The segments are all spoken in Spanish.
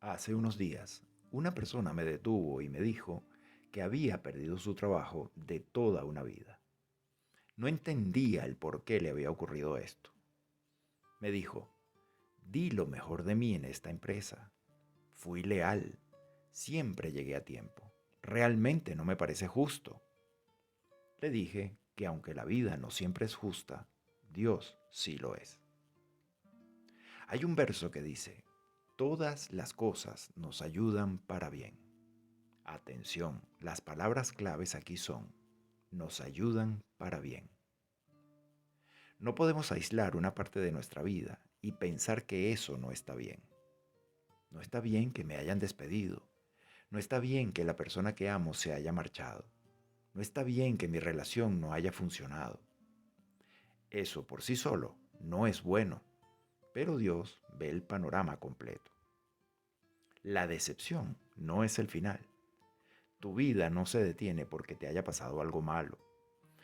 Hace unos días, una persona me detuvo y me dijo que había perdido su trabajo de toda una vida. No entendía el por qué le había ocurrido esto. Me dijo, di lo mejor de mí en esta empresa. Fui leal. Siempre llegué a tiempo. Realmente no me parece justo. Le dije que aunque la vida no siempre es justa, Dios sí lo es. Hay un verso que dice, todas las cosas nos ayudan para bien. Atención, las palabras claves aquí son, nos ayudan para bien. No podemos aislar una parte de nuestra vida y pensar que eso no está bien. No está bien que me hayan despedido. No está bien que la persona que amo se haya marchado. No está bien que mi relación no haya funcionado. Eso por sí solo no es bueno, pero Dios ve el panorama completo. La decepción no es el final. Tu vida no se detiene porque te haya pasado algo malo.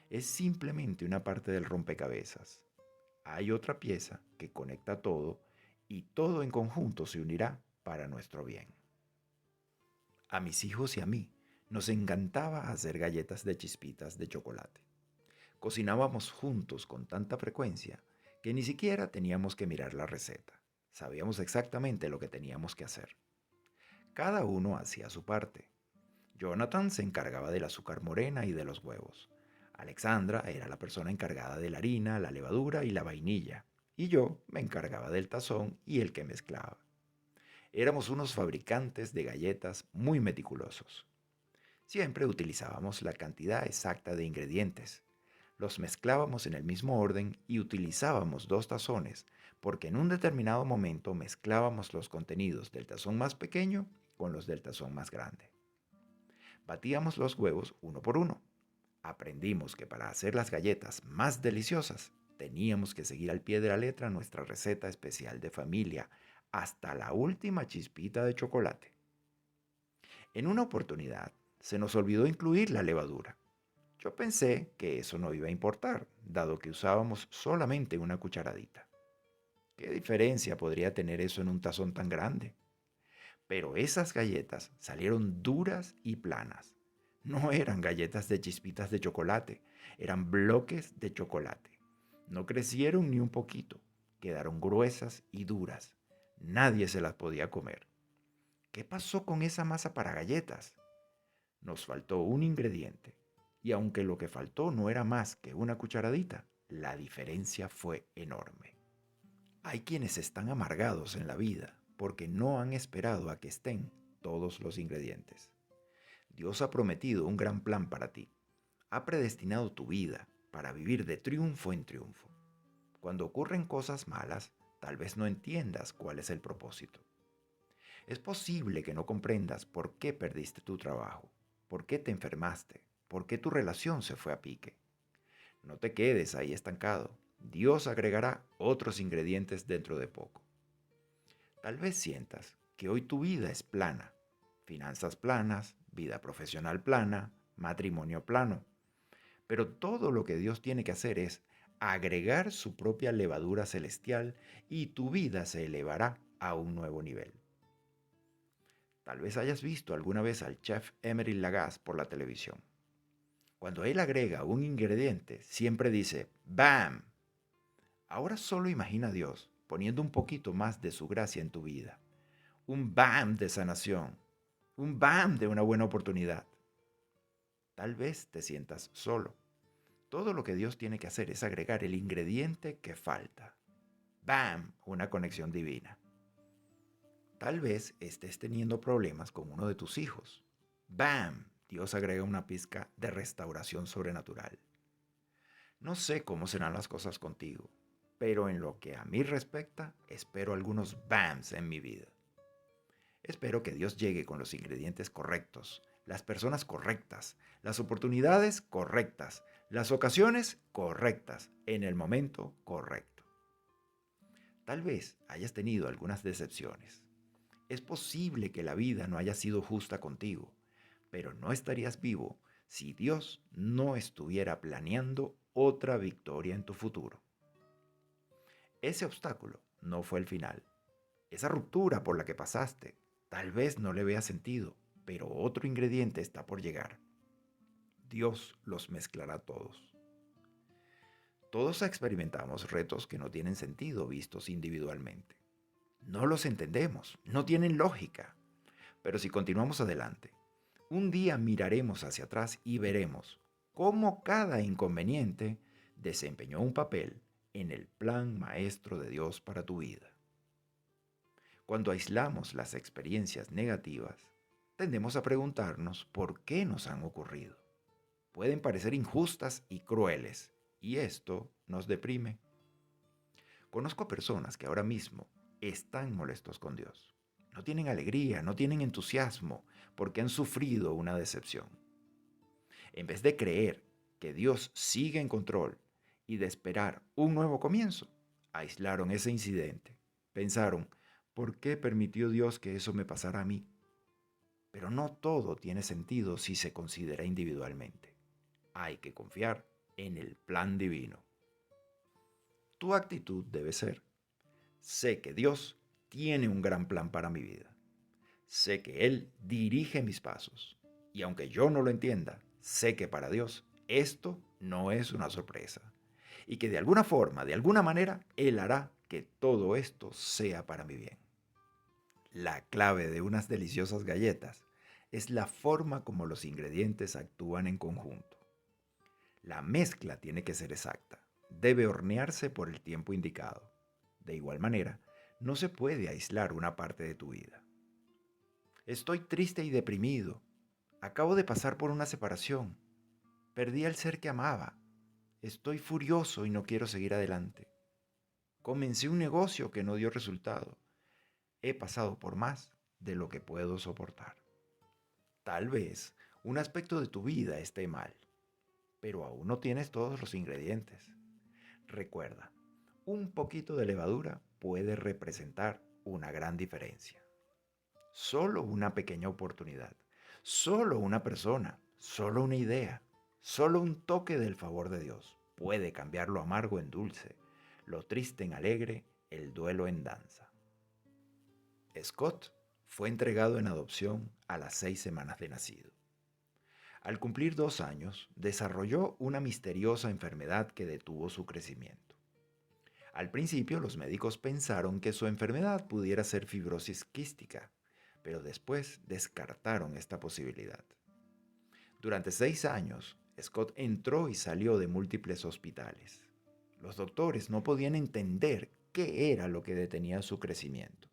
Es simplemente una parte del rompecabezas. Hay otra pieza que conecta todo y todo en conjunto se unirá para nuestro bien. A mis hijos y a mí nos encantaba hacer galletas de chispitas de chocolate. Cocinábamos juntos con tanta frecuencia que ni siquiera teníamos que mirar la receta. Sabíamos exactamente lo que teníamos que hacer. Cada uno hacía su parte. Jonathan se encargaba del azúcar morena y de los huevos. Alexandra era la persona encargada de la harina, la levadura y la vainilla. Y yo me encargaba del tazón y el que mezclaba. Éramos unos fabricantes de galletas muy meticulosos. Siempre utilizábamos la cantidad exacta de ingredientes. Los mezclábamos en el mismo orden y utilizábamos dos tazones, porque en un determinado momento mezclábamos los contenidos del tazón más pequeño con los del tazón más grande. Batíamos los huevos uno por uno. Aprendimos que para hacer las galletas más deliciosas teníamos que seguir al pie de la letra nuestra receta especial de familia hasta la última chispita de chocolate. En una oportunidad se nos olvidó incluir la levadura. Yo pensé que eso no iba a importar, dado que usábamos solamente una cucharadita. ¿Qué diferencia podría tener eso en un tazón tan grande? Pero esas galletas salieron duras y planas. No eran galletas de chispitas de chocolate, eran bloques de chocolate. No crecieron ni un poquito, quedaron gruesas y duras. Nadie se las podía comer. ¿Qué pasó con esa masa para galletas? Nos faltó un ingrediente. Y aunque lo que faltó no era más que una cucharadita, la diferencia fue enorme. Hay quienes están amargados en la vida porque no han esperado a que estén todos los ingredientes. Dios ha prometido un gran plan para ti. Ha predestinado tu vida para vivir de triunfo en triunfo. Cuando ocurren cosas malas, tal vez no entiendas cuál es el propósito. Es posible que no comprendas por qué perdiste tu trabajo, por qué te enfermaste, por qué tu relación se fue a pique. No te quedes ahí estancado. Dios agregará otros ingredientes dentro de poco. Tal vez sientas que hoy tu vida es plana. Finanzas planas, vida profesional plana, matrimonio plano. Pero todo lo que Dios tiene que hacer es agregar su propia levadura celestial y tu vida se elevará a un nuevo nivel. Tal vez hayas visto alguna vez al chef Emery Lagasse por la televisión. Cuando él agrega un ingrediente, siempre dice ¡Bam! Ahora solo imagina a Dios poniendo un poquito más de su gracia en tu vida. Un ¡bam! De sanación. Un ¡bam! De una buena oportunidad. Tal vez te sientas solo. Todo lo que Dios tiene que hacer es agregar el ingrediente que falta. ¡Bam! Una conexión divina. Tal vez estés teniendo problemas con uno de tus hijos. ¡Bam! Dios agrega una pizca de restauración sobrenatural. No sé cómo serán las cosas contigo, pero en lo que a mí respecta, espero algunos BAMs en mi vida. Espero que Dios llegue con los ingredientes correctos, las personas correctas, las oportunidades correctas, las ocasiones correctas, en el momento correcto. Tal vez hayas tenido algunas decepciones. Es posible que la vida no haya sido justa contigo, pero no estarías vivo si Dios no estuviera planeando otra victoria en tu futuro. Ese obstáculo no fue el final. Esa ruptura por la que pasaste Tal vez no le vea sentido, pero otro ingrediente está por llegar. Dios los mezclará todos. Todos experimentamos retos que no tienen sentido vistos individualmente. No los entendemos, no tienen lógica. Pero si continuamos adelante, un día miraremos hacia atrás y veremos cómo cada inconveniente desempeñó un papel en el plan maestro de Dios para tu vida. Cuando aislamos las experiencias negativas, tendemos a preguntarnos por qué nos han ocurrido. Pueden parecer injustas y crueles, y esto nos deprime. Conozco personas que ahora mismo están molestos con Dios. No tienen alegría, no tienen entusiasmo, porque han sufrido una decepción. En vez de creer que Dios sigue en control y de esperar un nuevo comienzo, aislaron ese incidente. Pensaron, ¿por qué permitió Dios que eso me pasara a mí? Pero no todo tiene sentido si se considera individualmente. Hay que confiar en el plan divino. Tu actitud debe ser: sé que Dios tiene un gran plan para mi vida. Sé que Él dirige mis pasos. Y aunque yo no lo entienda, sé que para Dios esto no es una sorpresa. Y que de alguna forma, de alguna manera, Él hará que todo esto sea para mi bien. La clave de unas deliciosas galletas es la forma como los ingredientes actúan en conjunto. La mezcla tiene que ser exacta. Debe hornearse por el tiempo indicado. De igual manera, no se puede aislar una parte de tu vida. Estoy triste y deprimido. Acabo de pasar por una separación. Perdí al ser que amaba. Estoy furioso y no quiero seguir adelante. Comencé un negocio que no dio resultado. He pasado por más de lo que puedo soportar. Tal vez un aspecto de tu vida esté mal, pero aún no tienes todos los ingredientes. Recuerda, un poquito de levadura puede representar una gran diferencia. Solo una pequeña oportunidad, solo una persona, solo una idea, solo un toque del favor de Dios puede cambiar lo amargo en dulce, lo triste en alegre, el duelo en danza. Scott fue entregado en adopción a las 6 semanas de nacido. Al cumplir 2 años, desarrolló una misteriosa enfermedad que detuvo su crecimiento. Al principio, los médicos pensaron que su enfermedad pudiera ser fibrosis quística, pero después descartaron esta posibilidad. Durante 6 años, Scott entró y salió de múltiples hospitales. Los doctores no podían entender qué era lo que detenía su crecimiento.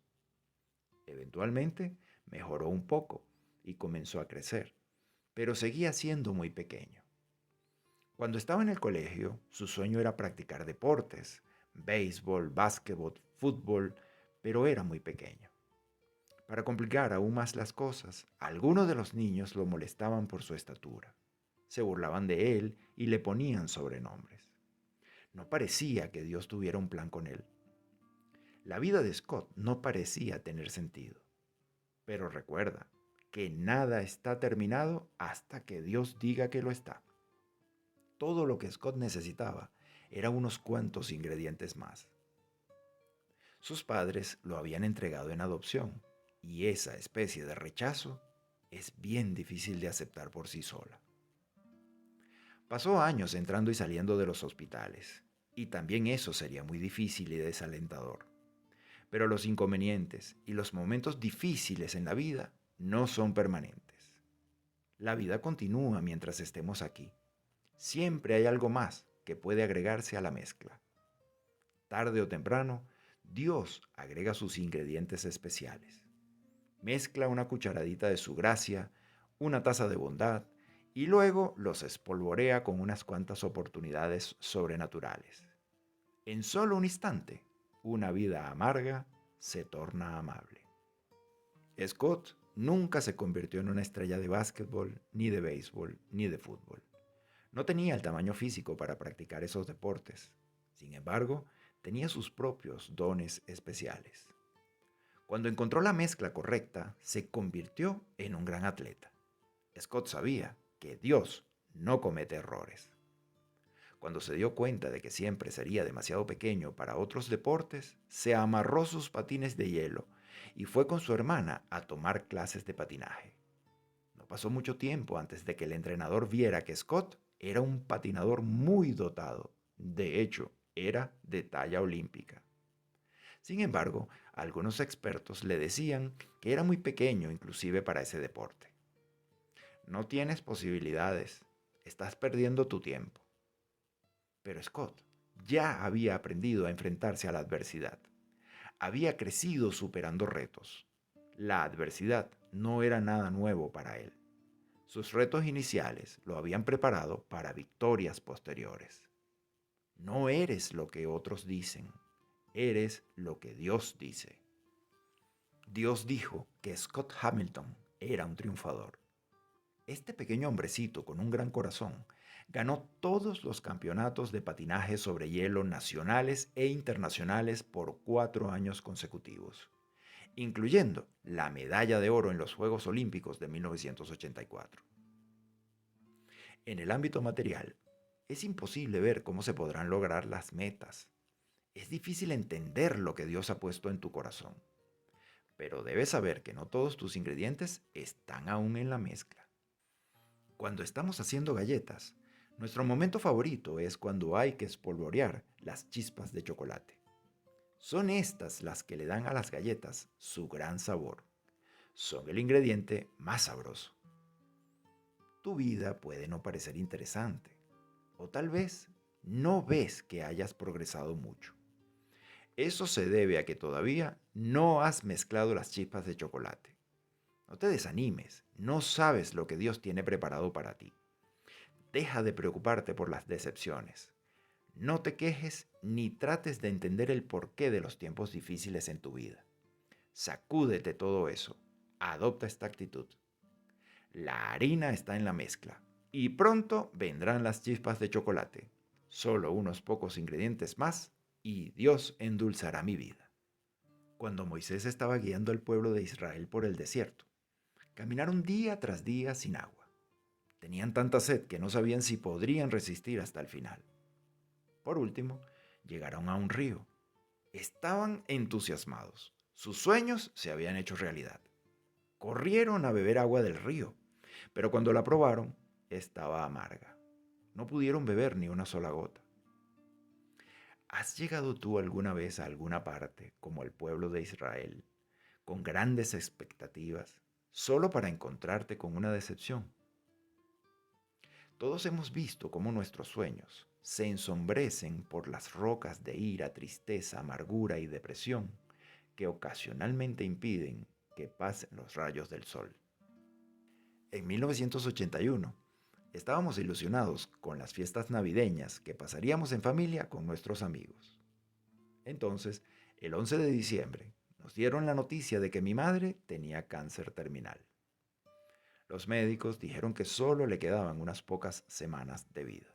Eventualmente, mejoró un poco y comenzó a crecer, pero seguía siendo muy pequeño. Cuando estaba en el colegio, su sueño era practicar deportes, béisbol, básquetbol, fútbol, pero era muy pequeño. Para complicar aún más las cosas, algunos de los niños lo molestaban por su estatura. Se burlaban de él y le ponían sobrenombres. No parecía que Dios tuviera un plan con él. La vida de Scott no parecía tener sentido. Pero recuerda que nada está terminado hasta que Dios diga que lo está. Todo lo que Scott necesitaba era unos cuantos ingredientes más. Sus padres lo habían entregado en adopción, y esa especie de rechazo es bien difícil de aceptar por sí sola. Pasó años entrando y saliendo de los hospitales, y también eso sería muy difícil y desalentador. Pero los inconvenientes y los momentos difíciles en la vida no son permanentes. La vida continúa mientras estemos aquí. Siempre hay algo más que puede agregarse a la mezcla. Tarde o temprano, Dios agrega sus ingredientes especiales. Mezcla una cucharadita de su gracia, una taza de bondad, y luego los espolvorea con unas cuantas oportunidades sobrenaturales. En solo un instante, una vida amarga se torna amable. Scott nunca se convirtió en una estrella de básquetbol, ni de béisbol, ni de fútbol. No tenía el tamaño físico para practicar esos deportes. Sin embargo, tenía sus propios dones especiales. Cuando encontró la mezcla correcta, se convirtió en un gran atleta. Scott sabía que Dios no comete errores. Cuando se dio cuenta de que siempre sería demasiado pequeño para otros deportes, se amarró sus patines de hielo y fue con su hermana a tomar clases de patinaje. No pasó mucho tiempo antes de que el entrenador viera que Scott era un patinador muy dotado. De hecho, era de talla olímpica. Sin embargo, algunos expertos le decían que era muy pequeño inclusive para ese deporte. No tienes posibilidades, estás perdiendo tu tiempo. Pero Scott ya había aprendido a enfrentarse a la adversidad. Había crecido superando retos. La adversidad no era nada nuevo para él. Sus retos iniciales lo habían preparado para victorias posteriores. No eres lo que otros dicen, eres lo que Dios dice. Dios dijo que Scott Hamilton era un triunfador. Este pequeño hombrecito con un gran corazón ganó todos los campeonatos de patinaje sobre hielo nacionales e internacionales por 4 años consecutivos, incluyendo la medalla de oro en los Juegos Olímpicos de 1984. En el ámbito material, es imposible ver cómo se podrán lograr las metas. Es difícil entender lo que Dios ha puesto en tu corazón, pero debes saber que no todos tus ingredientes están aún en la mezcla. Cuando estamos haciendo galletas, nuestro momento favorito es cuando hay que espolvorear las chispas de chocolate. Son estas las que le dan a las galletas su gran sabor. Son el ingrediente más sabroso. Tu vida puede no parecer interesante, o tal vez no ves que hayas progresado mucho. Eso se debe a que todavía no has mezclado las chispas de chocolate. No te desanimes, no sabes lo que Dios tiene preparado para ti. Deja de preocuparte por las decepciones. No te quejes ni trates de entender el porqué de los tiempos difíciles en tu vida. Sacúdete todo eso. Adopta esta actitud. La harina está en la mezcla y pronto vendrán las chispas de chocolate. Solo unos pocos ingredientes más y Dios endulzará mi vida. Cuando Moisés estaba guiando al pueblo de Israel por el desierto, caminaron día tras día sin agua. Tenían tanta sed que no sabían si podrían resistir hasta el final. Por último, llegaron a un río. Estaban entusiasmados. Sus sueños se habían hecho realidad. Corrieron a beber agua del río, pero cuando la probaron, estaba amarga. No pudieron beber ni una sola gota. ¿Has llegado tú alguna vez a alguna parte, como el pueblo de Israel, con grandes expectativas, solo para encontrarte con una decepción? Todos hemos visto cómo nuestros sueños se ensombrecen por las rocas de ira, tristeza, amargura y depresión que ocasionalmente impiden que pasen los rayos del sol. En 1981, estábamos ilusionados con las fiestas navideñas que pasaríamos en familia con nuestros amigos. Entonces, el 11 de diciembre, nos dieron la noticia de que mi madre tenía cáncer terminal. Los médicos dijeron que solo le quedaban unas pocas semanas de vida.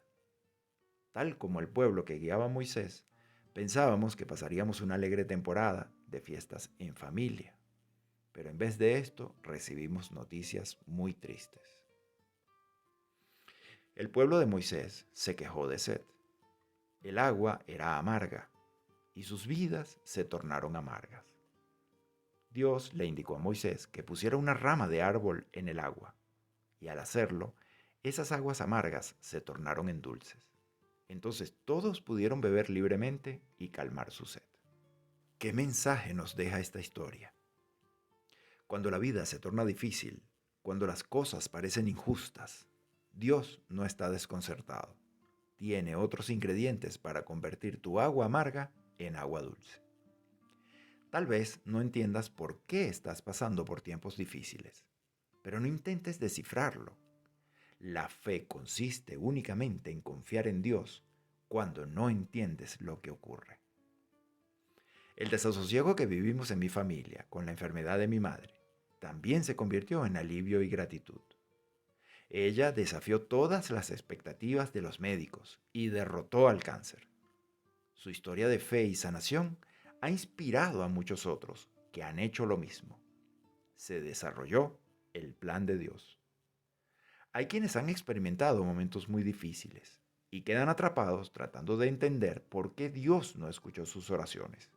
Tal como el pueblo que guiaba a Moisés, pensábamos que pasaríamos una alegre temporada de fiestas en familia. Pero en vez de esto, recibimos noticias muy tristes. El pueblo de Moisés se quejó de sed. El agua era amarga y sus vidas se tornaron amargas. Dios le indicó a Moisés que pusiera una rama de árbol en el agua, y al hacerlo, esas aguas amargas se tornaron en dulces. Entonces todos pudieron beber libremente y calmar su sed. ¿Qué mensaje nos deja esta historia? Cuando la vida se torna difícil, cuando las cosas parecen injustas, Dios no está desconcertado. Tiene otros ingredientes para convertir tu agua amarga en agua dulce. Tal vez no entiendas por qué estás pasando por tiempos difíciles, pero no intentes descifrarlo. La fe consiste únicamente en confiar en Dios cuando no entiendes lo que ocurre. El desasosiego que vivimos en mi familia con la enfermedad de mi madre también se convirtió en alivio y gratitud. Ella desafió todas las expectativas de los médicos y derrotó al cáncer. Su historia de fe y sanación ha inspirado a muchos otros que han hecho lo mismo. Se desarrolló el plan de Dios. Hay quienes han experimentado momentos muy difíciles y quedan atrapados tratando de entender por qué Dios no escuchó sus oraciones.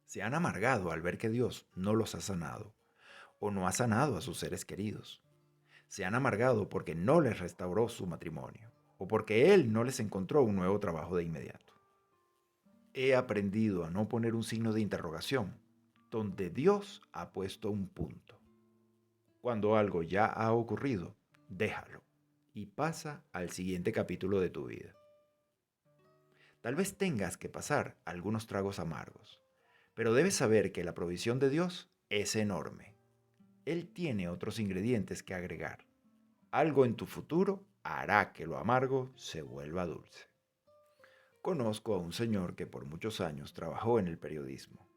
Se han amargado al ver que Dios no los ha sanado o no ha sanado a sus seres queridos. Se han amargado porque no les restauró su matrimonio o porque Él no les encontró un nuevo trabajo de inmediato. He aprendido a no poner un signo de interrogación donde Dios ha puesto un punto. Cuando algo ya ha ocurrido, déjalo y pasa al siguiente capítulo de tu vida. Tal vez tengas que pasar algunos tragos amargos, pero debes saber que la provisión de Dios es enorme. Él tiene otros ingredientes que agregar. Algo en tu futuro hará que lo amargo se vuelva dulce. Conozco a un señor que por muchos años trabajó en el periodismo.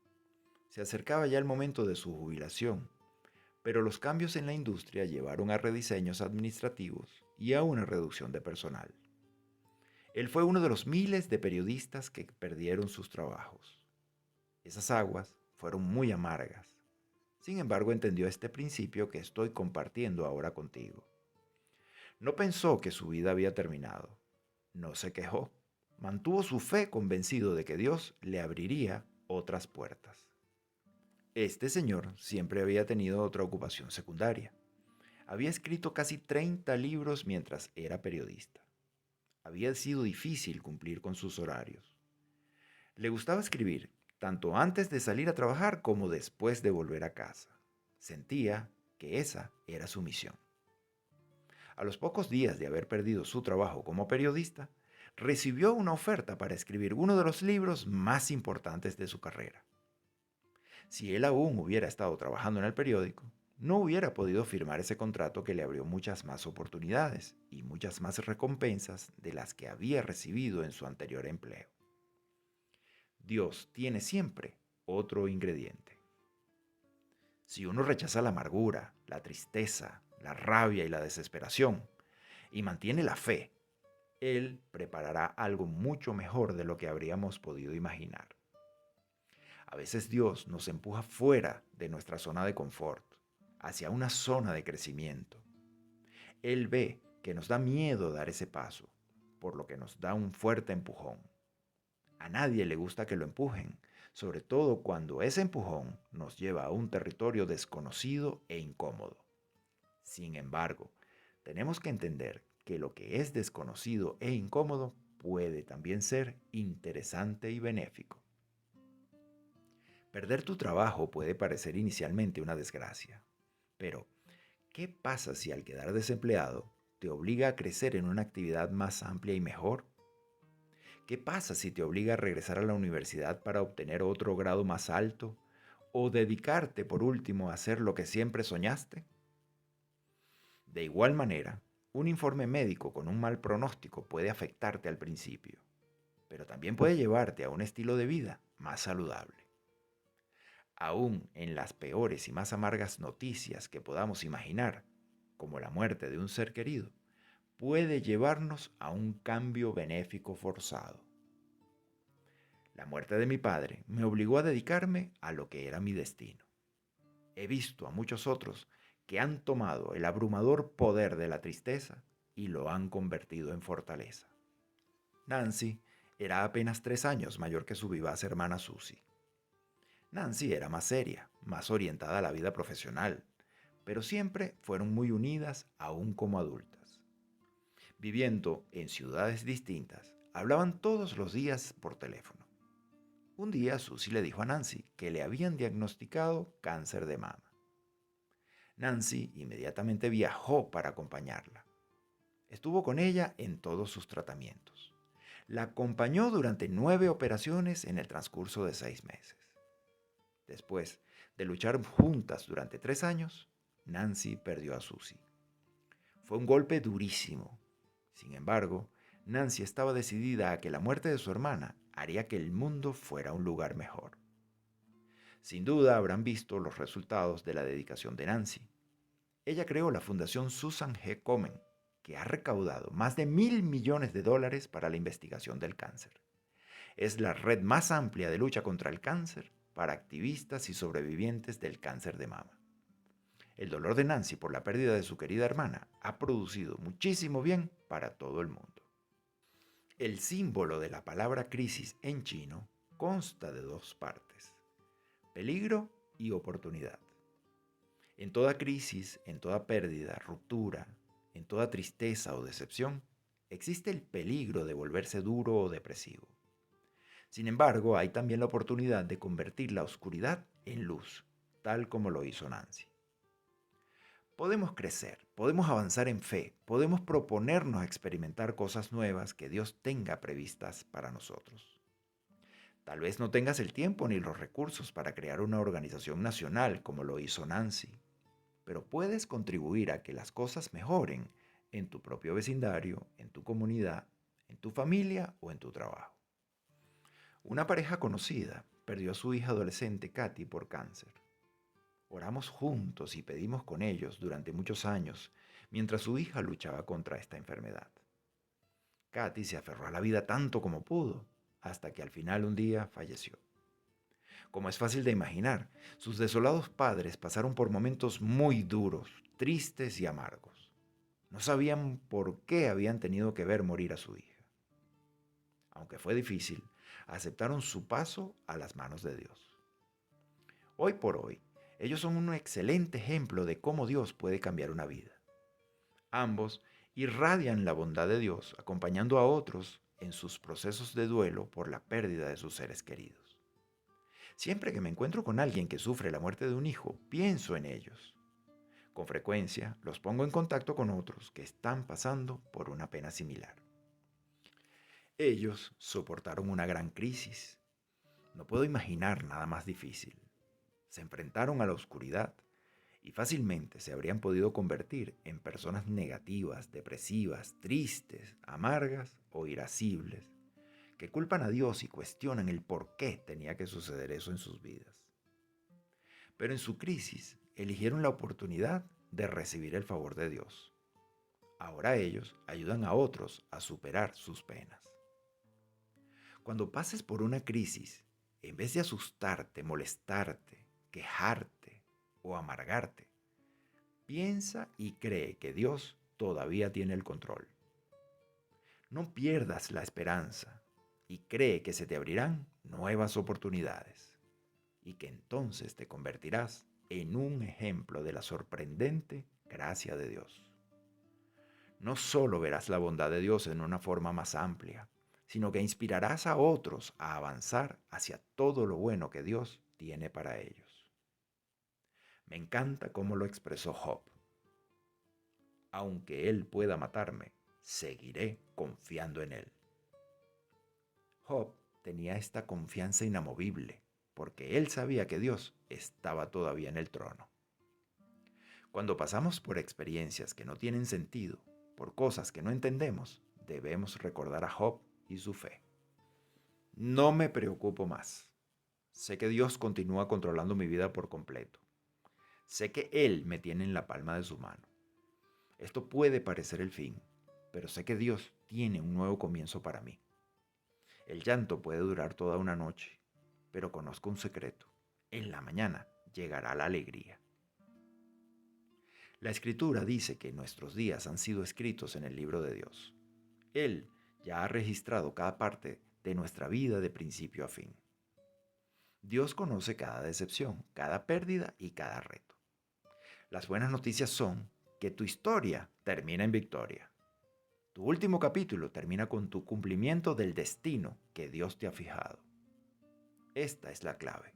Se acercaba ya el momento de su jubilación, pero los cambios en la industria llevaron a rediseños administrativos y a una reducción de personal. Él fue uno de los miles de periodistas que perdieron sus trabajos. Esas aguas fueron muy amargas. Sin embargo, entendió este principio que estoy compartiendo ahora contigo. No pensó que su vida había terminado. No se quejó. Mantuvo su fe convencido de que Dios le abriría otras puertas. Este señor siempre había tenido otra ocupación secundaria. Había escrito casi 30 libros mientras era periodista. Había sido difícil cumplir con sus horarios. Le gustaba escribir, tanto antes de salir a trabajar como después de volver a casa. Sentía que esa era su misión. A los pocos días de haber perdido su trabajo como periodista, recibió una oferta para escribir uno de los libros más importantes de su carrera. Si él aún hubiera estado trabajando en el periódico, no hubiera podido firmar ese contrato que le abrió muchas más oportunidades y muchas más recompensas de las que había recibido en su anterior empleo. Dios tiene siempre otro ingrediente. Si uno rechaza la amargura, la tristeza, la rabia y la desesperación y mantiene la fe, Él preparará algo mucho mejor de lo que habríamos podido imaginar. A veces Dios nos empuja fuera de nuestra zona de confort, hacia una zona de crecimiento. Él ve que nos da miedo dar ese paso, por lo que nos da un fuerte empujón. A nadie le gusta que lo empujen, sobre todo cuando ese empujón nos lleva a un territorio desconocido e incómodo. Sin embargo, tenemos que entender que lo que es desconocido e incómodo puede también ser interesante y benéfico. Perder tu trabajo puede parecer inicialmente una desgracia, pero ¿qué pasa si al quedar desempleado te obliga a crecer en una actividad más amplia y mejor? ¿Qué pasa si te obliga a regresar a la universidad para obtener otro grado más alto? ¿O dedicarte por último a hacer lo que siempre soñaste? De igual manera, un informe médico con un mal pronóstico puede afectarte al principio, pero también puede llevarte a un estilo de vida más saludable. Aún en las peores y más amargas noticias que podamos imaginar, como la muerte de un ser querido, puede llevarnos a un cambio benéfico forzado. La muerte de mi padre me obligó a dedicarme a lo que era mi destino. He visto a muchos otros que han tomado el abrumador poder de la tristeza y lo han convertido en fortaleza. Nancy era apenas 3 años mayor que su vivaz hermana Susie. Nancy era más seria, más orientada a la vida profesional, pero siempre fueron muy unidas aún como adultas. Viviendo en ciudades distintas, hablaban todos los días por teléfono. Un día Susie le dijo a Nancy que le habían diagnosticado cáncer de mama. Nancy inmediatamente viajó para acompañarla. Estuvo con ella en todos sus tratamientos. La acompañó durante 9 operaciones en el transcurso de 6 meses. Después de luchar juntas durante 3 años, Nancy perdió a Susie. Fue un golpe durísimo. Sin embargo, Nancy estaba decidida a que la muerte de su hermana haría que el mundo fuera un lugar mejor. Sin duda habrán visto los resultados de la dedicación de Nancy. Ella creó la Fundación Susan G. Komen, que ha recaudado más de $1.000 millones para la investigación del cáncer. Es la red más amplia de lucha contra el cáncer para activistas y sobrevivientes del cáncer de mama. El dolor de Nancy por la pérdida de su querida hermana ha producido muchísimo bien para todo el mundo. El símbolo de la palabra crisis en chino consta de 2 partes. peligro y oportunidad. En toda crisis, en toda pérdida, ruptura, en toda tristeza o decepción, existe el peligro de volverse duro o depresivo. Sin embargo, hay también la oportunidad de convertir la oscuridad en luz, tal como lo hizo Nancy. Podemos crecer, podemos avanzar en fe, podemos proponernos experimentar cosas nuevas que Dios tenga previstas para nosotros. Tal vez no tengas el tiempo ni los recursos para crear una organización nacional como lo hizo Nancy, pero puedes contribuir a que las cosas mejoren en tu propio vecindario, en tu comunidad, en tu familia o en tu trabajo. Una pareja conocida perdió a su hija adolescente Katy por cáncer. Oramos juntos y pedimos con ellos durante muchos años mientras su hija luchaba contra esta enfermedad. Katy se aferró a la vida tanto como pudo, hasta que al final un día falleció. Como es fácil de imaginar, sus desolados padres pasaron por momentos muy duros, tristes y amargos. No sabían por qué habían tenido que ver morir a su hija. Aunque fue difícil, aceptaron su paso a las manos de Dios. Hoy por hoy, ellos son un excelente ejemplo de cómo Dios puede cambiar una vida. Ambos irradian la bondad de Dios acompañando a otros en sus procesos de duelo por la pérdida de sus seres queridos. Siempre que me encuentro con alguien que sufre la muerte de un hijo, pienso en ellos. Con frecuencia los pongo en contacto con otros que están pasando por una pena similar. Ellos soportaron una gran crisis. No puedo imaginar nada más difícil. Se enfrentaron a la oscuridad y fácilmente se habrían podido convertir en personas negativas, depresivas, tristes, amargas o irascibles, que culpan a Dios y cuestionan el por qué tenía que suceder eso en sus vidas. Pero en su crisis eligieron la oportunidad de recibir el favor de Dios. Ahora ellos ayudan a otros a superar sus penas. Cuando pases por una crisis, en vez de asustarte, molestarte, quejarte o amargarte, piensa y cree que Dios todavía tiene el control. No pierdas la esperanza y cree que se te abrirán nuevas oportunidades y que entonces te convertirás en un ejemplo de la sorprendente gracia de Dios. No solo verás la bondad de Dios en una forma más amplia, sino que inspirarás a otros a avanzar hacia todo lo bueno que Dios tiene para ellos. Me encanta cómo lo expresó Job. Aunque Él pueda matarme, seguiré confiando en Él. Job tenía esta confianza inamovible, porque él sabía que Dios estaba todavía en el trono. Cuando pasamos por experiencias que no tienen sentido, por cosas que no entendemos, debemos recordar a Job y su fe. No me preocupo más. Sé que Dios continúa controlando mi vida por completo. Sé que Él me tiene en la palma de su mano. Esto puede parecer el fin, pero sé que Dios tiene un nuevo comienzo para mí. El llanto puede durar toda una noche, pero conozco un secreto. En la mañana llegará la alegría. La Escritura dice que nuestros días han sido escritos en el libro de Dios. Él ya ha registrado cada parte de nuestra vida de principio a fin. Dios conoce cada decepción, cada pérdida y cada reto. Las buenas noticias son que tu historia termina en victoria. Tu último capítulo termina con tu cumplimiento del destino que Dios te ha fijado. Esta es la clave.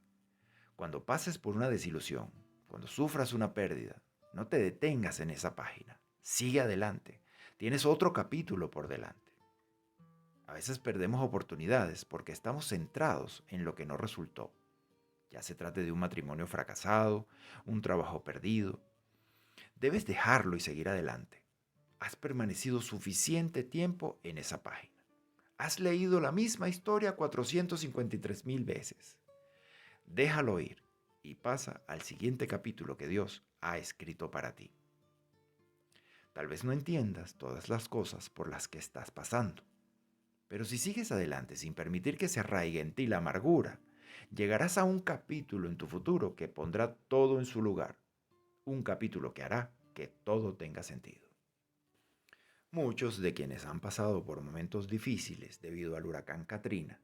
Cuando pases por una desilusión, cuando sufras una pérdida, no te detengas en esa página. Sigue adelante. Tienes otro capítulo por delante. A veces perdemos oportunidades porque estamos centrados en lo que no resultó. Ya se trate de un matrimonio fracasado, un trabajo perdido. Debes dejarlo y seguir adelante. Has permanecido suficiente tiempo en esa página. Has leído la misma historia 453,000 veces. Déjalo ir y pasa al siguiente capítulo que Dios ha escrito para ti. Tal vez no entiendas todas las cosas por las que estás pasando, pero si sigues adelante sin permitir que se arraigue en ti la amargura, llegarás a un capítulo en tu futuro que pondrá todo en su lugar, un capítulo que hará que todo tenga sentido. Muchos de quienes han pasado por momentos difíciles debido al huracán Katrina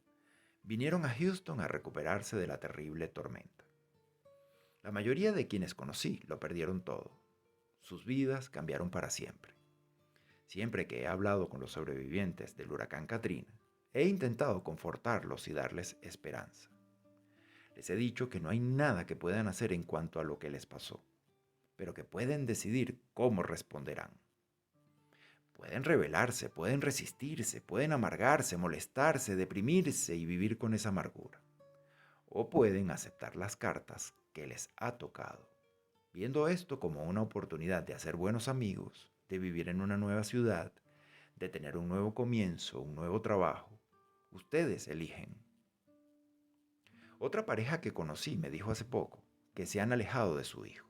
vinieron a Houston a recuperarse de la terrible tormenta. La mayoría de quienes conocí lo perdieron todo. Sus vidas cambiaron para siempre. Siempre que he hablado con los sobrevivientes del huracán Katrina, he intentado confortarlos y darles esperanza. Les he dicho que no hay nada que puedan hacer en cuanto a lo que les pasó, pero que pueden decidir cómo responderán. Pueden rebelarse, pueden resistirse, pueden amargarse, molestarse, deprimirse y vivir con esa amargura. O pueden aceptar las cartas que les ha tocado, viendo esto como una oportunidad de hacer buenos amigos, de vivir en una nueva ciudad, de tener un nuevo comienzo, un nuevo trabajo. Ustedes eligen. Otra pareja que conocí me dijo hace poco que se han alejado de su hijo.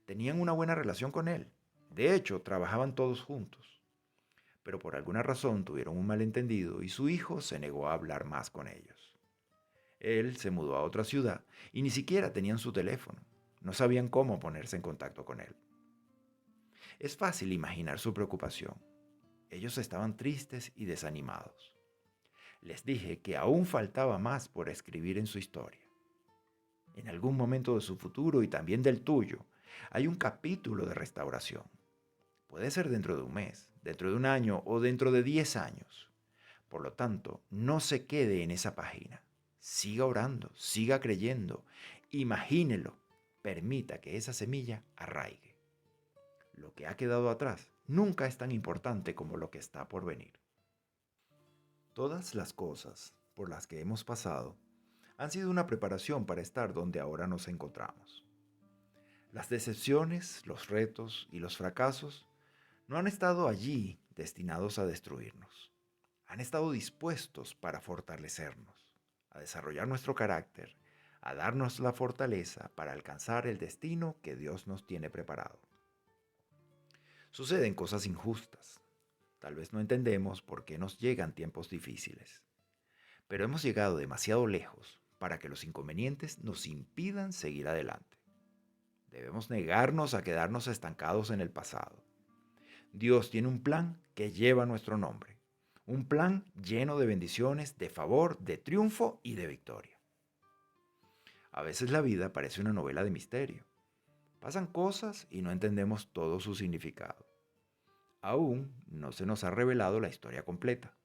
Tenían una buena relación con él. De hecho, trabajaban todos juntos. Pero por alguna razón tuvieron un malentendido y su hijo se negó a hablar más con ellos. Él se mudó a otra ciudad y ni siquiera tenían su teléfono. No sabían cómo ponerse en contacto con él. Es fácil imaginar su preocupación. Ellos estaban tristes y desanimados. Les dije que aún faltaba más por escribir en su historia. En algún momento de su futuro y también del tuyo, hay un capítulo de restauración. Puede ser dentro de un mes, dentro de un año o dentro de 10 años. Por lo tanto, no se quede en esa página. Siga orando, siga creyendo, imagínelo, permita que esa semilla arraigue. Lo que ha quedado atrás nunca es tan importante como lo que está por venir. Todas las cosas por las que hemos pasado han sido una preparación para estar donde ahora nos encontramos. Las decepciones, los retos y los fracasos no han estado allí destinados a destruirnos. Han estado dispuestos para fortalecernos, a desarrollar nuestro carácter, a darnos la fortaleza para alcanzar el destino que Dios nos tiene preparado. Suceden cosas injustas. Tal vez no entendemos por qué nos llegan tiempos difíciles, pero hemos llegado demasiado lejos para que los inconvenientes nos impidan seguir adelante. Debemos negarnos a quedarnos estancados en el pasado. Dios tiene un plan que lleva nuestro nombre, un plan lleno de bendiciones, de favor, de triunfo y de victoria. A veces la vida parece una novela de misterio. Pasan cosas y no entendemos todo su significado. Aún no se nos ha revelado la historia completa.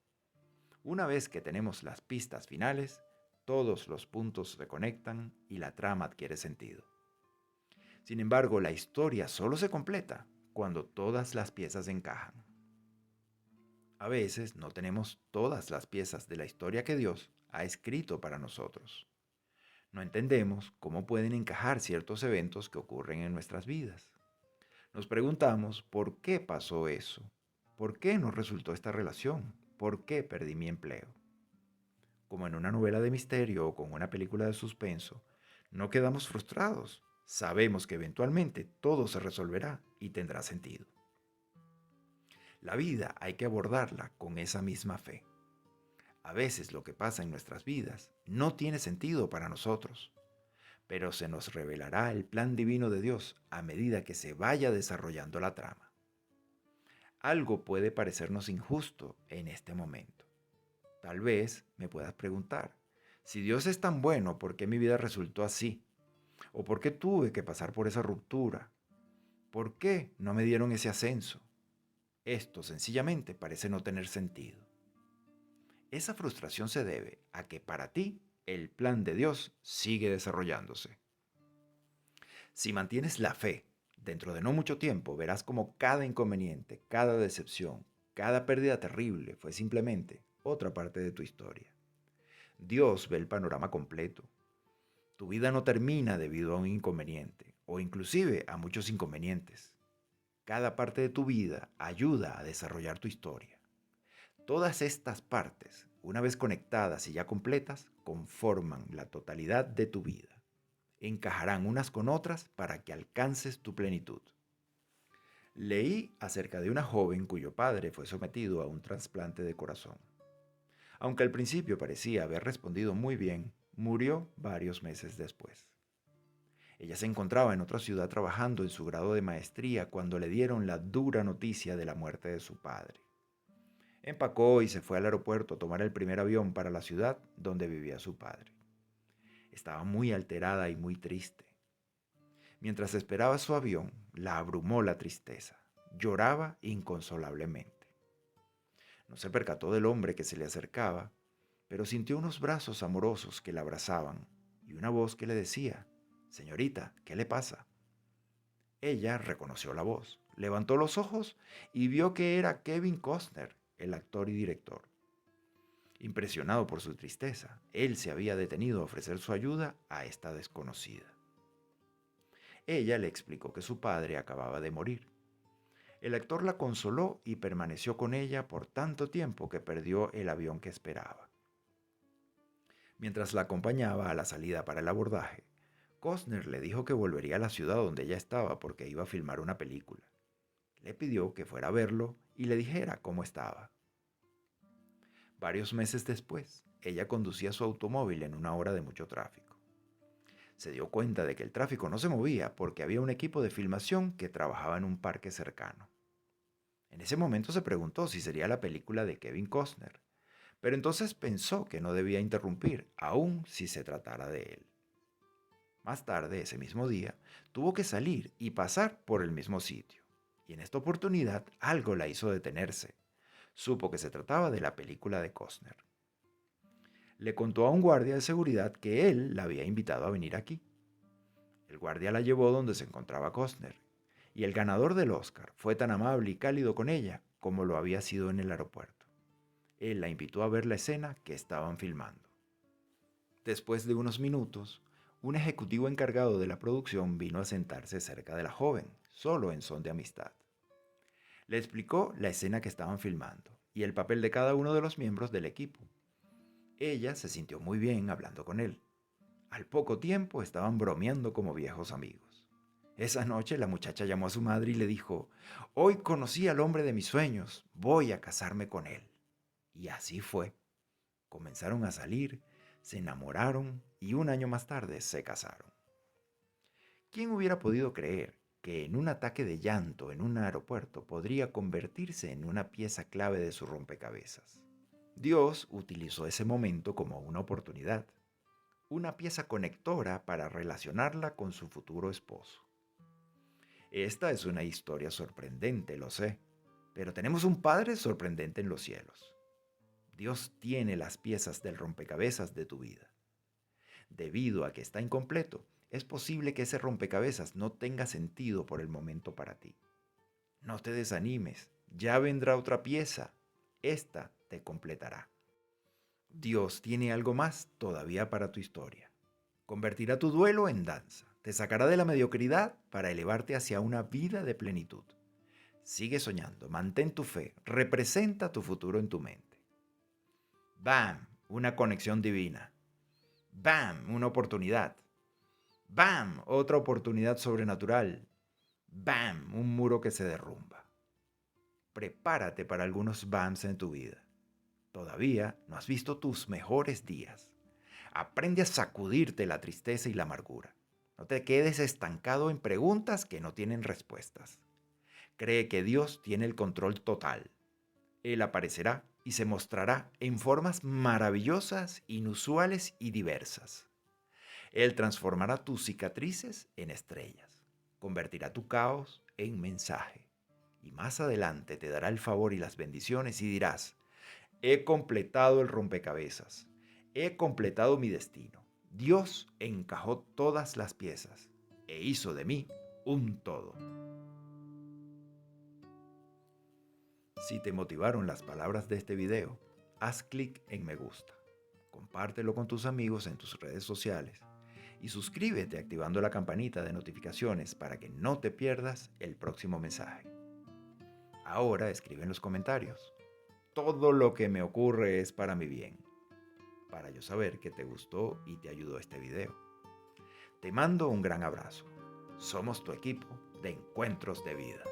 Una vez que tenemos las pistas finales, todos los puntos se conectan y la trama adquiere sentido. Sin embargo, la historia solo se completa cuando todas las piezas encajan. A veces no tenemos todas las piezas de la historia que Dios ha escrito para nosotros. No entendemos cómo pueden encajar ciertos eventos que ocurren en nuestras vidas. Nos preguntamos por qué pasó eso, por qué no resultó esta relación, por qué perdí mi empleo. Como en una novela de misterio o con una película de suspenso, no quedamos frustrados. Sabemos que eventualmente todo se resolverá y tendrá sentido. La vida hay que abordarla con esa misma fe. A veces lo que pasa en nuestras vidas no tiene sentido para nosotros, pero se nos revelará el plan divino de Dios a medida que se vaya desarrollando la trama. Algo puede parecernos injusto en este momento. Tal vez me puedas preguntar, si Dios es tan bueno, ¿por qué mi vida resultó así? ¿O por qué tuve que pasar por esa ruptura? ¿Por qué no me dieron ese ascenso? Esto sencillamente parece no tener sentido. Esa frustración se debe a que para ti el plan de Dios sigue desarrollándose. Si mantienes la fe, dentro de no mucho tiempo verás como cada inconveniente, cada decepción, cada pérdida terrible fue simplemente otra parte de tu historia. Dios ve el panorama completo. Tu vida no termina debido a un inconveniente, o inclusive a muchos inconvenientes. Cada parte de tu vida ayuda a desarrollar tu historia. Todas estas partes, una vez conectadas y ya completas, conforman la totalidad de tu vida. Encajarán unas con otras para que alcances tu plenitud. Leí acerca de una joven cuyo padre fue sometido a un trasplante de corazón. Aunque al principio parecía haber respondido muy bien, murió varios meses después. Ella se encontraba en otra ciudad trabajando en su grado de maestría cuando le dieron la dura noticia de la muerte de su padre. Empacó y se fue al aeropuerto a tomar el primer avión para la ciudad donde vivía su padre. Estaba muy alterada y muy triste. Mientras esperaba su avión, la abrumó la tristeza. Lloraba inconsolablemente. No se percató del hombre que se le acercaba, pero sintió unos brazos amorosos que la abrazaban y una voz que le decía: «Señorita, ¿qué le pasa?». Ella reconoció la voz, levantó los ojos y vio que era Kevin Costner, el actor y director. Impresionado por su tristeza, él se había detenido a ofrecer su ayuda a esta desconocida. Ella le explicó que su padre acababa de morir. El actor la consoló y permaneció con ella por tanto tiempo que perdió el avión que esperaba. Mientras la acompañaba a la salida para el abordaje, Costner le dijo que volvería a la ciudad donde ella estaba porque iba a filmar una película. Le pidió que fuera a verlo y le dijera cómo estaba. Varios meses después, ella conducía su automóvil en una hora de mucho tráfico. Se dio cuenta de que el tráfico no se movía porque había un equipo de filmación que trabajaba en un parque cercano. En ese momento se preguntó si sería la película de Kevin Costner, pero entonces pensó que no debía interrumpir, aun si se tratara de él. Más tarde, ese mismo día, tuvo que salir y pasar por el mismo sitio, y en esta oportunidad algo la hizo detenerse. Supo que se trataba de la película de Costner. Le contó a un guardia de seguridad que él la había invitado a venir aquí. El guardia la llevó donde se encontraba Costner, y el ganador del Oscar fue tan amable y cálido con ella como lo había sido en el aeropuerto. Él la invitó a ver la escena que estaban filmando. Después de unos minutos, un ejecutivo encargado de la producción vino a sentarse cerca de la joven, solo en son de amistad. Le explicó la escena que estaban filmando y el papel de cada uno de los miembros del equipo. Ella se sintió muy bien hablando con él. Al poco tiempo estaban bromeando como viejos amigos. Esa noche la muchacha llamó a su madre y le dijo: «Hoy conocí al hombre de mis sueños, voy a casarme con él». Y así fue. Comenzaron a salir, se enamoraron y un año más tarde se casaron. ¿Quién hubiera podido creer que en un ataque de llanto en un aeropuerto podría convertirse en una pieza clave de su rompecabezas? Dios utilizó ese momento como una oportunidad, una pieza conectora para relacionarla con su futuro esposo. Esta es una historia sorprendente, lo sé, pero tenemos un Padre sorprendente en los cielos. Dios tiene las piezas del rompecabezas de tu vida. Debido a que está incompleto, es posible que ese rompecabezas no tenga sentido por el momento para ti. No te desanimes, ya vendrá otra pieza. Esta te completará. Dios tiene algo más todavía para tu historia. Convertirá tu duelo en danza. Te sacará de la mediocridad para elevarte hacia una vida de plenitud. Sigue soñando, mantén tu fe, representa tu futuro en tu mente. ¡Bam! Una conexión divina. ¡Bam! Una oportunidad. ¡Bam! Otra oportunidad sobrenatural. ¡Bam! Un muro que se derrumba. Prepárate para algunos BAMs en tu vida. Todavía no has visto tus mejores días. Aprende a sacudirte la tristeza y la amargura. No te quedes estancado en preguntas que no tienen respuestas. Cree que Dios tiene el control total. Él aparecerá y se mostrará en formas maravillosas, inusuales y diversas. Él transformará tus cicatrices en estrellas, convertirá tu caos en mensaje y más adelante te dará el favor y las bendiciones y dirás: «He completado el rompecabezas, he completado mi destino. Dios encajó todas las piezas e hizo de mí un todo». Si te motivaron las palabras de este video, haz clic en me gusta, compártelo con tus amigos en tus redes sociales y suscríbete activando la campanita de notificaciones para que no te pierdas el próximo mensaje. Ahora escribe en los comentarios: «Todo lo que me ocurre es para mi bien», para yo saber que te gustó y te ayudó este video. Te mando un gran abrazo. Somos tu equipo de Encuentros de Vida.